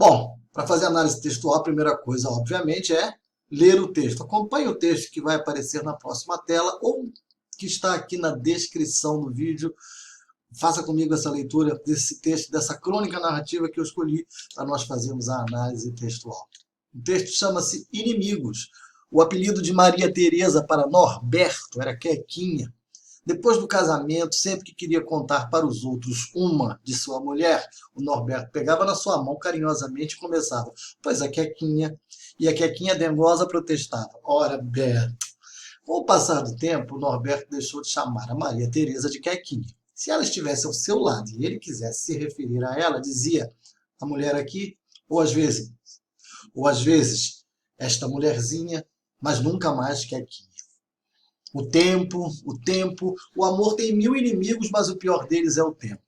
Bom, para fazer análise textual, a primeira coisa, obviamente, é ler o texto. Acompanhe o texto que vai aparecer na próxima tela ou que está aqui na descrição do vídeo. Faça comigo essa leitura desse texto, dessa crônica narrativa que eu escolhi para nós fazermos a análise textual. O texto chama-se Inimigos. O apelido de Maria Teresa para Norberto era Quequinha. Depois do casamento, sempre que queria contar para os outros uma de sua mulher, o Norberto pegava na sua mão carinhosamente e começava: "Pois a Quequinha." E a Quequinha dengosa protestava: "Ora, Beto." Com o passar do tempo, o Norberto deixou de chamar a Maria Teresa de Quequinha. Se ela estivesse ao seu lado e ele quisesse se referir a ela, dizia: "A mulher aqui", ou às vezes, "esta mulherzinha", mas nunca mais Quequinha. O amor tem mil inimigos, mas o pior deles é o tempo.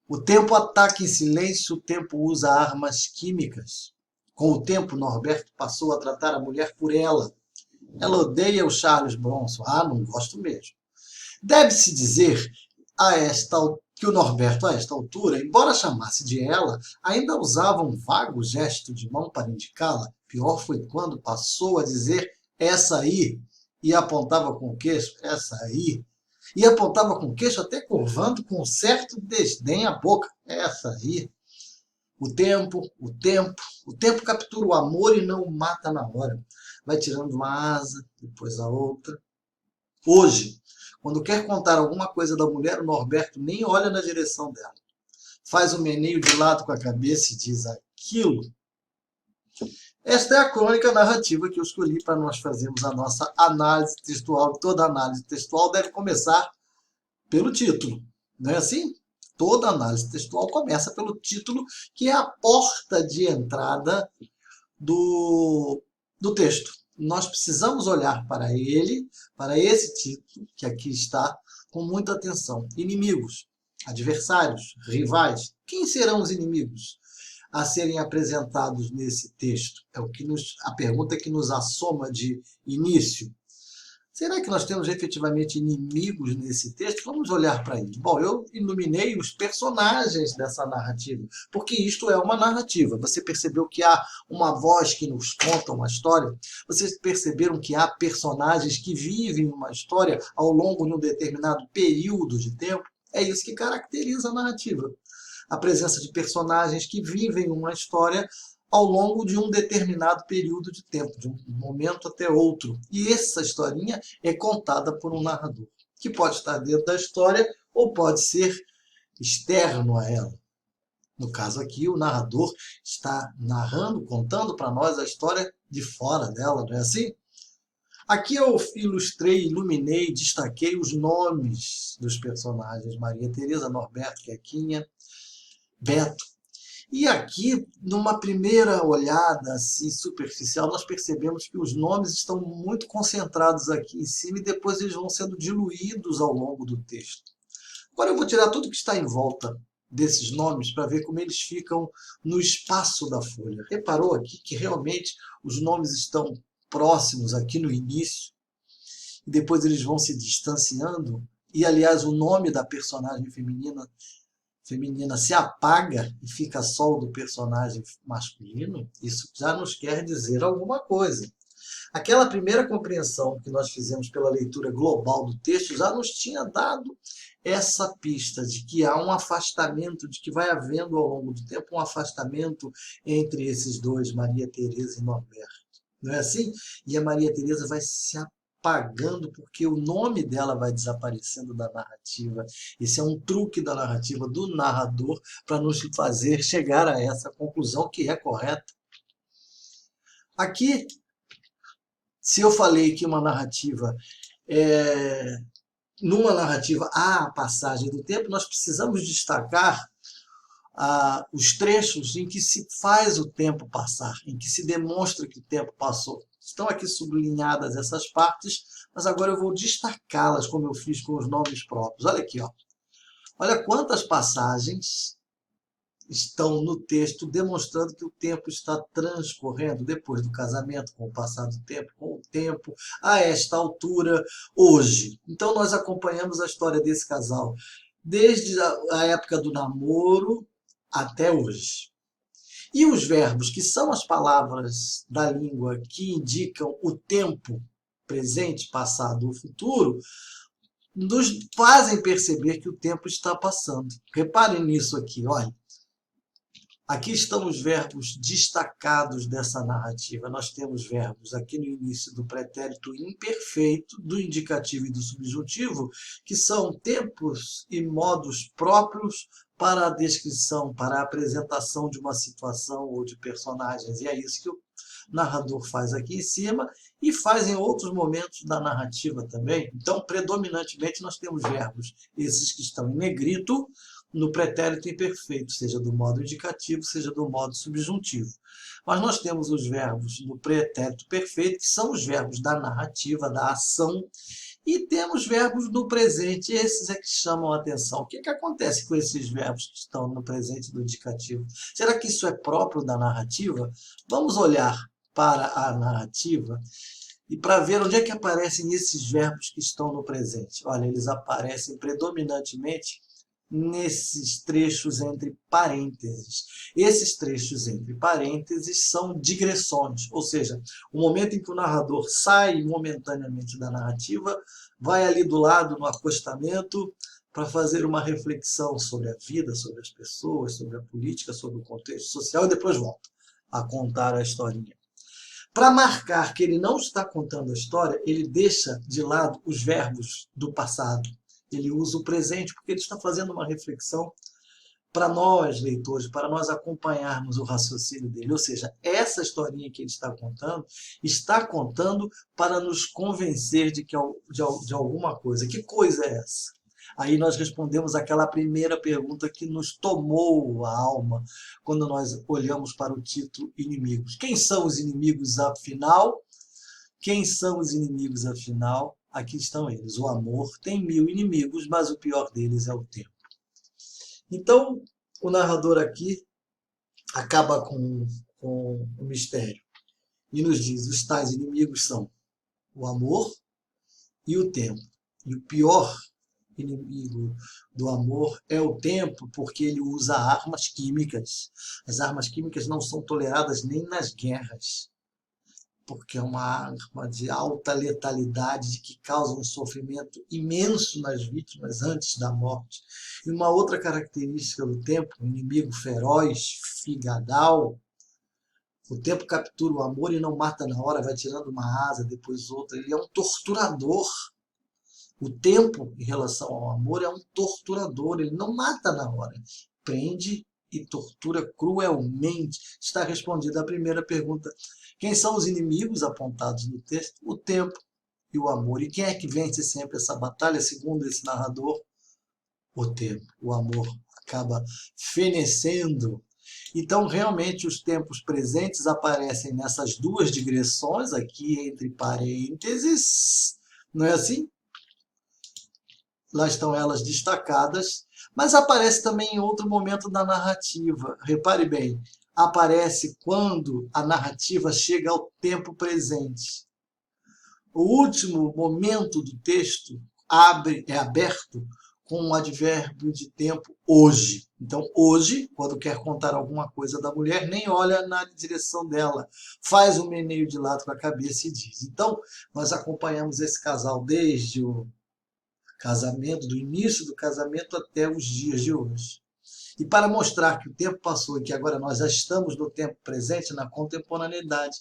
O tempo ataca em silêncio, o tempo usa armas químicas. Com o tempo, Norberto passou a tratar a mulher por ela. Ela odeia o Charles Bronson. Ah, não gosto mesmo. Deve-se dizer que o Norberto, a esta altura, embora chamasse de ela, ainda usava um vago gesto de mão para indicá-la. Pior foi quando passou a dizer "essa aí", e apontava com o queixo, "essa aí", e apontava com o queixo até curvando com um certo desdém a boca, "essa aí." O tempo captura o amor e não o mata na hora. Vai tirando uma asa, depois a outra. Hoje, quando quer contar alguma coisa da mulher, o Norberto nem olha na direção dela. Faz um meneio de lado com a cabeça e diz aquilo. Esta é a crônica narrativa que eu escolhi para nós fazermos a nossa análise textual. Toda análise textual deve começar pelo título, não é assim? Toda análise textual começa pelo título, que é a porta de entrada do texto. Nós precisamos olhar para ele, para esse título, que aqui está, com muita atenção. Inimigos, adversários, rivais. Quem serão os inimigos a serem apresentados nesse texto? A pergunta que nos assoma de início. Será que nós temos efetivamente inimigos nesse texto? Vamos olhar para ele. Bom, eu iluminei os personagens dessa narrativa, porque isto é uma narrativa. Você percebeu que há uma voz que nos conta uma história? Vocês perceberam que há personagens que vivem uma história ao longo de um determinado período de tempo? É isso que caracteriza a narrativa. A presença de personagens que vivem uma história ao longo de um determinado período de tempo, de um momento até outro. E essa historinha é contada por um narrador, que pode estar dentro da história ou pode ser externo a ela. No caso aqui, o narrador está narrando, contando para nós a história de fora dela, não é assim? Aqui eu ilustrei, iluminei, destaquei os nomes dos personagens: Maria Teresa, Norberto, Quequinha, Beto. E aqui, numa primeira olhada assim, superficial, nós percebemos que os nomes estão muito concentrados aqui em cima e depois eles vão sendo diluídos ao longo do texto. Agora eu vou tirar tudo que está em volta desses nomes para ver como eles ficam no espaço da folha. Reparou aqui que realmente os nomes estão próximos aqui no início e depois eles vão se distanciando? E, aliás, o nome da personagem feminina se apaga e fica só o do personagem masculino. Isso já nos quer dizer alguma coisa. Aquela primeira compreensão que nós fizemos pela leitura global do texto já nos tinha dado essa pista de que há um afastamento, de que vai havendo ao longo do tempo um afastamento entre esses dois, Maria Teresa e Norberto. Não é assim? E a Maria Teresa vai se apagando porque o nome dela vai desaparecendo da narrativa. Esse é um truque da narrativa, do narrador, para nos fazer chegar a essa conclusão que é correta. Aqui, se eu falei que numa narrativa há a passagem do tempo, nós precisamos destacar os trechos em que se faz o tempo passar, em que se demonstra que o tempo passou. Estão aqui sublinhadas essas partes, mas agora eu vou destacá-las como eu fiz com os nomes próprios. Olha aqui, ó. Olha quantas passagens estão no texto demonstrando que o tempo está transcorrendo depois do casamento, com o passar do tempo, com o tempo, a esta altura, hoje. Então nós acompanhamos a história desse casal desde a época do namoro até hoje. E os verbos, que são as palavras da língua que indicam o tempo presente, passado ou futuro, nos fazem perceber que o tempo está passando. Reparem nisso aqui, olha. Aqui estão os verbos destacados dessa narrativa. Nós temos verbos aqui no início do pretérito imperfeito, do indicativo e do subjuntivo, que são tempos e modos próprios para a descrição, para a apresentação de uma situação ou de personagens. E é isso que o narrador faz aqui em cima e faz em outros momentos da narrativa também. Então, predominantemente, nós temos verbos, esses que estão em negrito, no pretérito imperfeito, seja do modo indicativo, seja do modo subjuntivo. Mas nós temos os verbos no pretérito perfeito, que são os verbos da narrativa, da ação, e temos verbos no presente, esses é que chamam a atenção. O que acontece com esses verbos que estão no presente do indicativo? Será que isso é próprio da narrativa? Vamos olhar para a narrativa e para ver onde é que aparecem esses verbos que estão no presente. Olha, eles aparecem predominantemente nesses trechos entre parênteses. Esses trechos entre parênteses são digressões, ou seja, o momento em que o narrador sai momentaneamente da narrativa, vai ali do lado no acostamento para fazer uma reflexão sobre a vida, sobre as pessoas, sobre a política, sobre o contexto social e depois volta a contar a historinha. Para marcar que ele não está contando a história, ele deixa de lado os verbos do passado. Ele usa o presente porque ele está fazendo uma reflexão para nós, leitores, para nós acompanharmos o raciocínio dele. Ou seja, essa historinha que ele está contando para nos convencer de alguma coisa. Que coisa é essa? Aí nós respondemos aquela primeira pergunta que nos tomou a alma quando nós olhamos para o título Inimigos. Quem são os inimigos, afinal? Quem são os inimigos, afinal? Aqui estão eles. O amor tem 1000 inimigos, mas o pior deles é o tempo. Então, o narrador aqui acaba com o mistério e nos diz: os tais inimigos são o amor e o tempo. E o pior inimigo do amor é o tempo, porque ele usa armas químicas. As armas químicas não são toleradas nem nas guerras, porque é uma arma de alta letalidade que causa um sofrimento imenso nas vítimas antes da morte. E uma outra característica do tempo, um inimigo feroz, figadal, o tempo captura o amor e não mata na hora, vai tirando uma asa, depois outra. Ele é um torturador. O tempo, em relação ao amor, é um torturador. Ele não mata na hora, prende e tortura cruelmente. Está respondida a primeira pergunta. Quem são os inimigos apontados no texto? O tempo e o amor. E quem é que vence sempre essa batalha, segundo esse narrador? O tempo. O amor acaba fenecendo. Então, realmente, os tempos presentes aparecem nessas duas digressões, aqui entre parênteses. Não é assim? Lá estão elas destacadas, mas aparece também em outro momento da narrativa. Repare bem, aparece quando a narrativa chega ao tempo presente. O último momento do texto é aberto com um advérbio de tempo hoje. Então, hoje, quando quer contar alguma coisa da mulher, nem olha na direção dela, faz um meneio de lado com a cabeça e diz. Então, nós acompanhamos esse casal desde o casamento, do início do casamento até os dias de hoje. E para mostrar que o tempo passou e que agora nós já estamos no tempo presente, na contemporaneidade,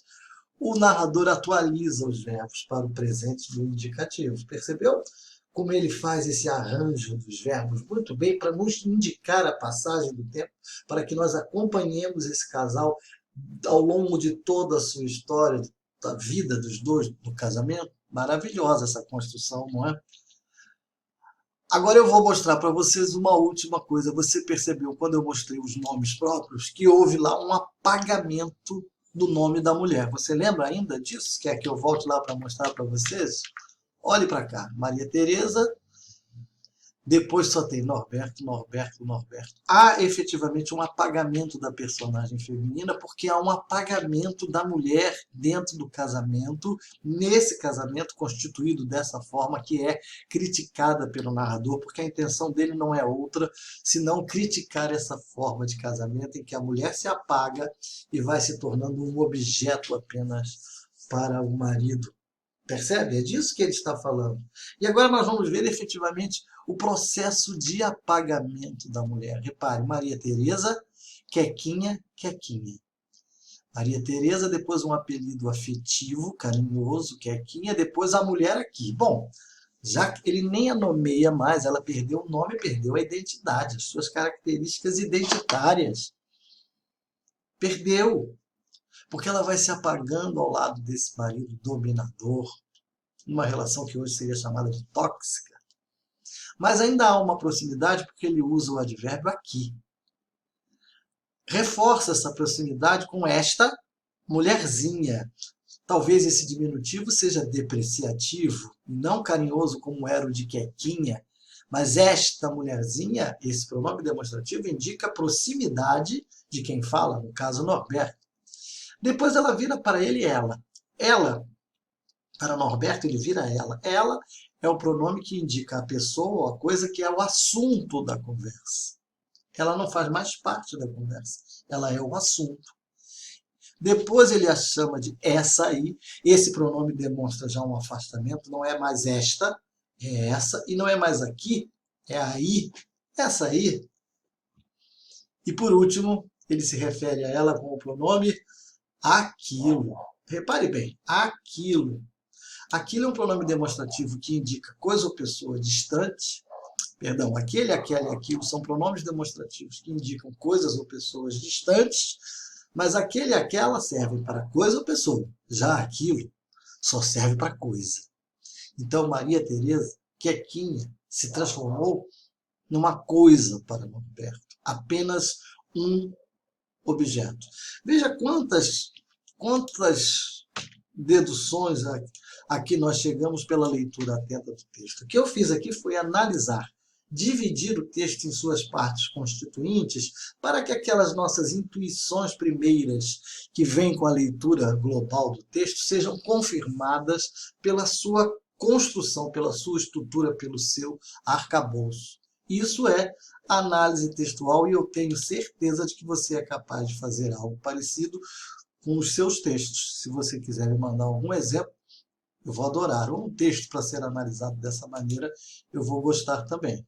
o narrador atualiza os verbos para o presente do indicativo. Percebeu como ele faz esse arranjo dos verbos muito bem para nos indicar a passagem do tempo, para que nós acompanhemos esse casal ao longo de toda a sua história, da vida dos dois, do casamento? Maravilhosa essa construção, não é? Agora eu vou mostrar para vocês uma última coisa. Você percebeu, quando eu mostrei os nomes próprios, que houve lá um apagamento do nome da mulher. Você lembra ainda disso? Quer que eu volte lá para mostrar para vocês? Olhe para cá. Maria Tereza Depois só tem Norberto, Norberto, Norberto. Há efetivamente um apagamento da personagem feminina, porque há um apagamento da mulher dentro do casamento, nesse casamento constituído dessa forma, que é criticada pelo narrador, porque a intenção dele não é outra senão criticar essa forma de casamento em que a mulher se apaga e vai se tornando um objeto apenas para o marido. Percebe? É disso que ele está falando. E agora nós vamos ver efetivamente o processo de apagamento da mulher. Repare, Maria Teresa, Quequinha, Quequinha. Maria Teresa, depois um apelido afetivo, carinhoso, Quequinha, depois a mulher aqui. Bom, já que ele nem a nomeia mais, ela perdeu o nome, perdeu a identidade, as suas características identitárias. Perdeu. Porque ela vai se apagando ao lado desse marido dominador, numa relação que hoje seria chamada de tóxica. Mas ainda há uma proximidade porque ele usa o advérbio aqui. Reforça essa proximidade com esta mulherzinha. Talvez esse diminutivo seja depreciativo, não carinhoso como era o de Quequinha, mas esta mulherzinha, esse pronome demonstrativo, indica a proximidade de quem fala, no caso Norberto. Depois ela vira para ele ela. Ela, para Norberto, ele vira ela. Ela é o pronome que indica a pessoa ou a coisa que é o assunto da conversa. Ela não faz mais parte da conversa. Ela é o assunto. Depois ele a chama de essa aí. Esse pronome demonstra já um afastamento. Não é mais esta, é essa. E não é mais aqui, é aí. Essa aí. E por último, ele se refere a ela com o pronome aquilo. Repare bem, aquilo. Aquilo é um pronome demonstrativo que indica coisa ou pessoa distante. Perdão, aquele, aquela e aquilo são pronomes demonstrativos que indicam coisas ou pessoas distantes, mas aquele e aquela servem para coisa ou pessoa. Já aquilo só serve para coisa. Então, Maria Teresa, Quequinha, se transformou numa coisa para Norberto. Apenas um objeto. Veja quantas deduções aqui nós chegamos pela leitura atenta do texto. O que eu fiz aqui foi analisar, dividir o texto em suas partes constituintes para que aquelas nossas intuições primeiras que vêm com a leitura global do texto sejam confirmadas pela sua construção, pela sua estrutura, pelo seu arcabouço. Isso é análise textual e eu tenho certeza de que você é capaz de fazer algo parecido com os seus textos. Se você quiser me mandar algum exemplo, eu vou adorar. Ou um texto para ser analisado dessa maneira, eu vou gostar também.